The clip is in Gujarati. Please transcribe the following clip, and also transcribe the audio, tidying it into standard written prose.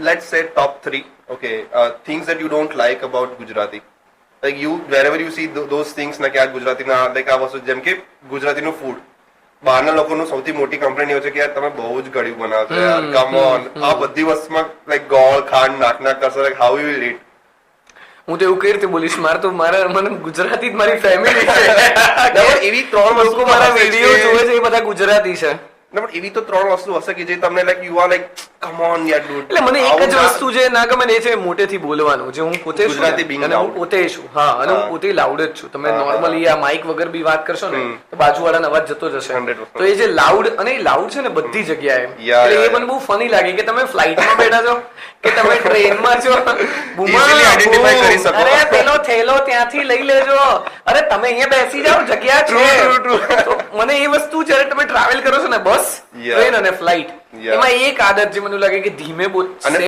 let's say top 3, okay, things that you don't like about Gujarati. Like you, wherever you see those things, ના કે આ ગુજરાતીના like આ વસ્તુ જેમ કે ગુજરાતીનું ફૂડ, બહારના લોકોનું સૌથી મોટી કમ્પ્લેન એ છે કે યાર તમે બહુ જ ગળ્યું બનાવો છો યાર, કમ ઓન, આ બધી વસ્તુમાં like ગોળ ખાંડ નાખ કરશો, like how you will eat. હું તો એવું કઈ રીતે બોલીશ, મને ગુજરાતી જ મારી ફેમિલી છે. એવી 3 વસ્તુ મારા વિડીયો જોવે છે એ બધા ગુજરાતી છે. ના પણ એવી તો 3 વસ્તુ હશે કે જે તમને like you are like come on યાર dude. એટલે મને એક જ વસ્તુ જે ના ગમે એ છે મોટેથી બોલવાનું, જે હું પોતે ગુજરાતી being અને હું પોતે છું. હા, અને હું પોતે લાઉડ જ છું. તમે નોર્મલી આ માઇક વગર બી વાત કરશો ને તો બાજુવાળાનો અવાજ જતો જશે. તો એ જે લાઉડ, અને એ લાઉડ છે ને બધી જગ્યાએ, એટલે એ મને બહુ ફની લાગે કે તમે ફ્લાઇટમાં બેઠા છો કે તમે ટ્રેનમાં છો, અરે પેલો થેલો ત્યાંથી લઈ લેજો, અરે તમે અહીંયા બેસી જાઓ જગ્યા છે. તો મને એ વસ્તુ જયારે તમે ટ્રાવેલ કરો છો ને, બસ ટ્રેન અને ફ્લાઇટ, એમાં એક આદત જે મને લાગે કે ધીમે બોલ.